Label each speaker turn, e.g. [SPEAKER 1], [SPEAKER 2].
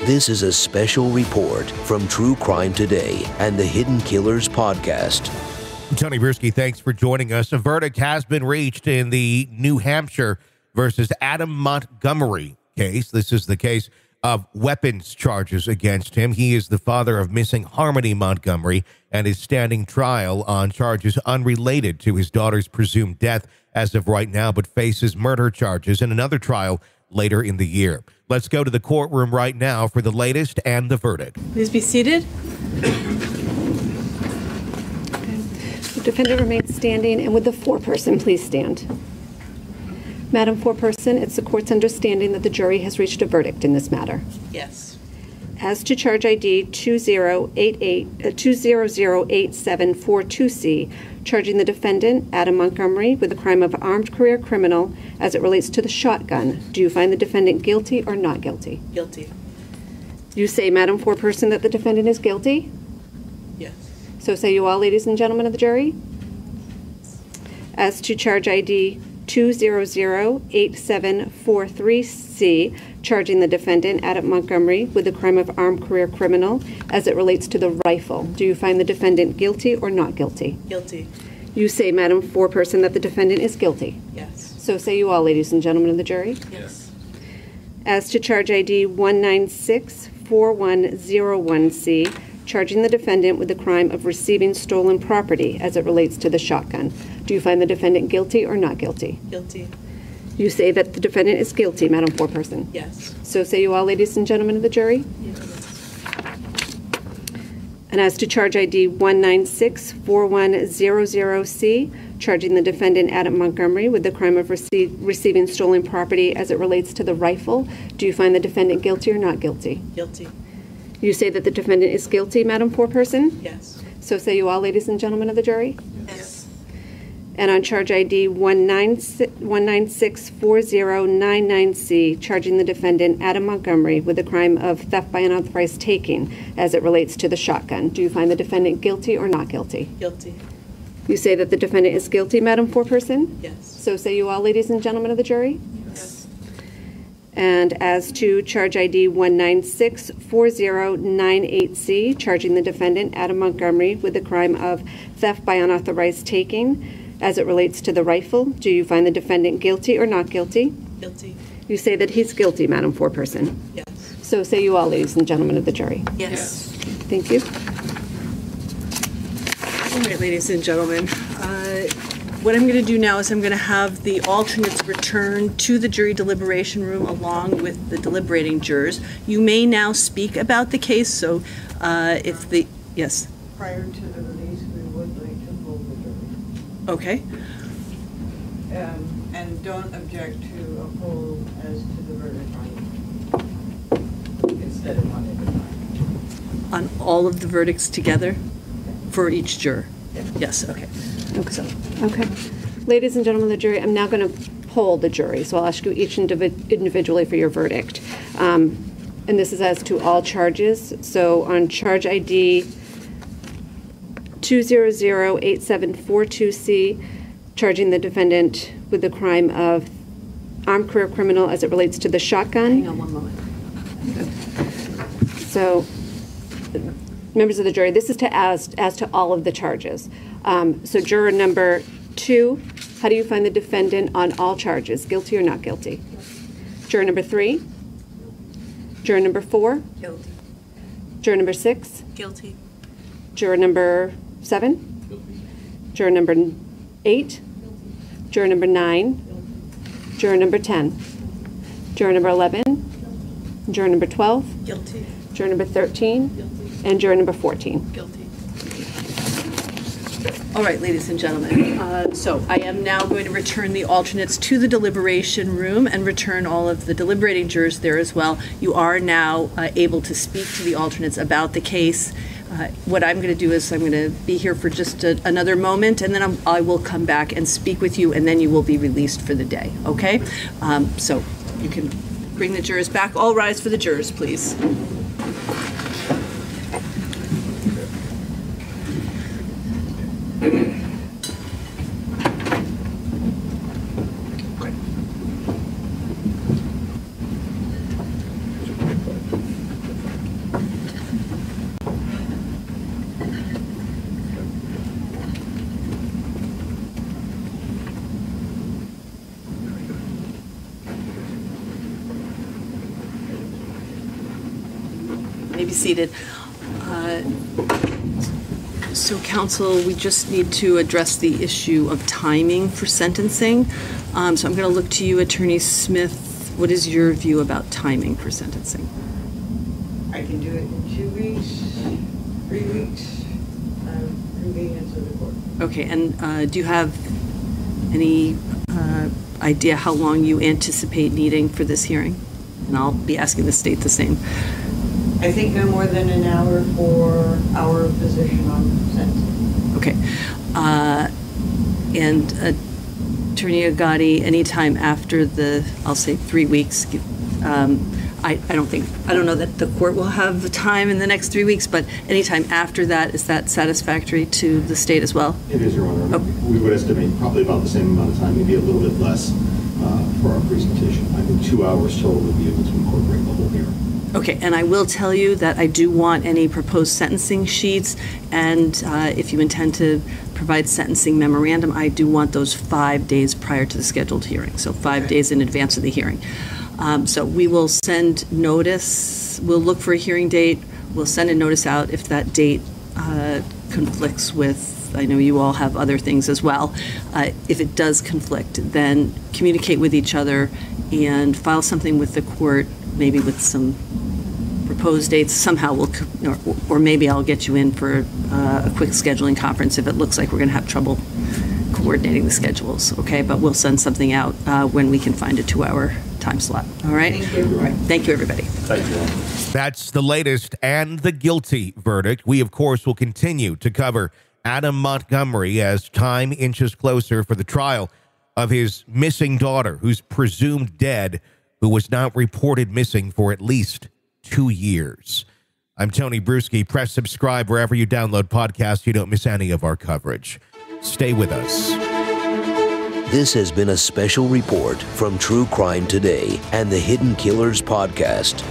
[SPEAKER 1] This is a special report from True Crime Today and the Hidden Killers podcast.
[SPEAKER 2] Tony Bruschi, thanks for joining us. A verdict has been reached in the New Hampshire versus Adam Montgomery case. This is the case of weapons charges against him. He is the father of missing Harmony Montgomery and is standing trial on charges unrelated to his daughter's presumed death as of right now, but faces murder charges in another trial later in the year. Let's go to the courtroom right now for the latest and the verdict.
[SPEAKER 3] Please be seated.
[SPEAKER 4] The defendant remains standing, and would the foreperson please stand? Madam Foreperson, it's the court's understanding that the jury has reached a verdict in this matter.
[SPEAKER 3] Yes.
[SPEAKER 4] As to charge ID 2008742C, charging the defendant, Adam Montgomery, with the crime of armed career criminal as it relates to the shotgun, do you find the defendant guilty or not guilty?
[SPEAKER 3] Guilty.
[SPEAKER 4] You say, Madam Foreperson, that the defendant is guilty?
[SPEAKER 3] Yes.
[SPEAKER 4] So say you all, ladies and gentlemen of the jury? As to charge ID 2008743C, charging the defendant, Adam Montgomery, with the crime of armed career criminal as it relates to the rifle, do you find the defendant guilty or not guilty?
[SPEAKER 3] Guilty.
[SPEAKER 4] You say, Madam Foreperson, that the defendant is guilty.
[SPEAKER 3] Yes.
[SPEAKER 4] So say you all, ladies and gentlemen of the jury?
[SPEAKER 3] Yes.
[SPEAKER 4] As to charge ID 1964101C, charging the defendant with the crime of receiving stolen property as it relates to the shotgun, do you find the defendant guilty or not guilty?
[SPEAKER 3] Guilty.
[SPEAKER 4] You say that the defendant is guilty, Madam Foreperson.
[SPEAKER 3] Yes.
[SPEAKER 4] So say you all, ladies and gentlemen of the jury?
[SPEAKER 3] Yes.
[SPEAKER 4] And as to charge ID 1964100C, charging the defendant, Adam Montgomery, with the crime of receiving stolen property as it relates to the rifle, do you find the defendant guilty or not guilty?
[SPEAKER 3] Guilty.
[SPEAKER 4] You say that the defendant is guilty, Madam Foreperson?
[SPEAKER 3] Yes.
[SPEAKER 4] So say you all, ladies and gentlemen of the jury?
[SPEAKER 3] Yes.
[SPEAKER 4] And on charge ID 1964099C, charging the defendant, Adam Montgomery, with the crime of theft by unauthorized taking as it relates to the shotgun, do you find the defendant guilty or not guilty?
[SPEAKER 3] Guilty.
[SPEAKER 4] You say that the defendant is guilty, Madam Foreperson?
[SPEAKER 3] Yes.
[SPEAKER 4] So say you all, ladies and gentlemen of the jury?
[SPEAKER 3] Yes.
[SPEAKER 4] And as to charge ID 1964098C, charging the defendant, Adam Montgomery, with the crime of theft by unauthorized taking as it relates to the rifle, do you find the defendant guilty or not guilty?
[SPEAKER 3] Guilty.
[SPEAKER 4] You say that he's guilty, Madam Foreperson.
[SPEAKER 3] Yes.
[SPEAKER 4] So say you all, ladies and gentlemen of the jury.
[SPEAKER 3] Yes.
[SPEAKER 4] Thank you.
[SPEAKER 3] All right, ladies and gentlemen. What I'm going to do now is I'm going to have the alternates return to the jury deliberation room along with the deliberating jurors. You may now speak about the case, so if the, yes.
[SPEAKER 5] Prior to the release, we would like to hold the jury.
[SPEAKER 3] Okay.
[SPEAKER 5] And don't object to a poll as to the verdict instead of one at a time.
[SPEAKER 3] On all of the verdicts together for each juror? Yes, okay.
[SPEAKER 4] Okay. Ladies and gentlemen of the jury, I'm now going to poll the jury, so I'll ask you each individually for your verdict. And this is as to all charges. So on charge ID 2008742C, charging the defendant with the crime of armed career criminal as it relates to the shotgun.
[SPEAKER 3] Hang on one moment.
[SPEAKER 4] So, members of the jury, this is to as to all of the charges. So juror number 2, how do you find the defendant on all charges? Guilty or not guilty? Juror number 3? Juror number 4?
[SPEAKER 3] Guilty.
[SPEAKER 4] Juror number 6?
[SPEAKER 3] Guilty.
[SPEAKER 4] Juror number 7?
[SPEAKER 6] Guilty.
[SPEAKER 4] Juror number 8? Juror number 9? Juror number 10? Juror number 11? Juror number 12?
[SPEAKER 3] Guilty.
[SPEAKER 4] Juror number 13? And juror number 14.
[SPEAKER 3] Guilty. All right, ladies and gentlemen. So I am now going to return the alternates to the deliberation room and return all of the deliberating jurors there as well. You are now able to speak to the alternates about the case. What I'm going to do is I'm going to be here for just another moment, and then I will come back and speak with you, and then you will be released for the day, okay? So you can bring the jurors back. All rise for the jurors, please. be seated. So, counsel, we just need to address the issue of timing for sentencing. So I'm going to look to you, Attorney Smith. What is your view about timing for sentencing?
[SPEAKER 5] I can do it in 2 weeks, 3 weeks, convenience of the court.
[SPEAKER 3] Okay, and do you have any idea how long you anticipate needing for this hearing? And I'll be asking the state the same.
[SPEAKER 5] I think no more than an hour for our position on sentencing.
[SPEAKER 3] Okay. And Attorney Agati, anytime after I'll say 3 weeks, I don't know that the court will have the time in the next 3 weeks, but anytime after that, is that satisfactory to the state as well?
[SPEAKER 6] It is, Your Honor.
[SPEAKER 3] Okay.
[SPEAKER 6] We would estimate probably about the same amount of time, maybe a little bit less for our presentation. I think 2 hours total would be able to incorporate the whole hearing.
[SPEAKER 3] Okay, and I will tell you that I do want any proposed sentencing sheets, and if you intend to provide sentencing memorandum, I do want those 5 days prior to the scheduled hearing, so 5 days in advance of the hearing. So we will send notice, we'll look for a hearing date, we'll send a notice out if that date conflicts with, I know you all have other things as well. If it does conflict, then communicate with each other and file something with the court, maybe with some proposed dates. Somehow or maybe I'll get you in for a quick scheduling conference if it looks like we're going to have trouble coordinating the schedules, okay? But we'll send something out when we can find a 2-hour time slot, all right?
[SPEAKER 5] Thank you.
[SPEAKER 3] All right. Thank you, everybody.
[SPEAKER 6] Thank you.
[SPEAKER 2] That's the latest and the guilty verdict. We, of course, will continue to cover Adam Montgomery as time inches closer for the trial of his missing daughter, who's presumed dead, who was not reported missing for at least 2 years. I'm Tony Bruschi. Press subscribe wherever you download podcasts so you don't miss any of our coverage. Stay with us.
[SPEAKER 1] This has been a special report from True Crime Today and the Hidden Killers podcast.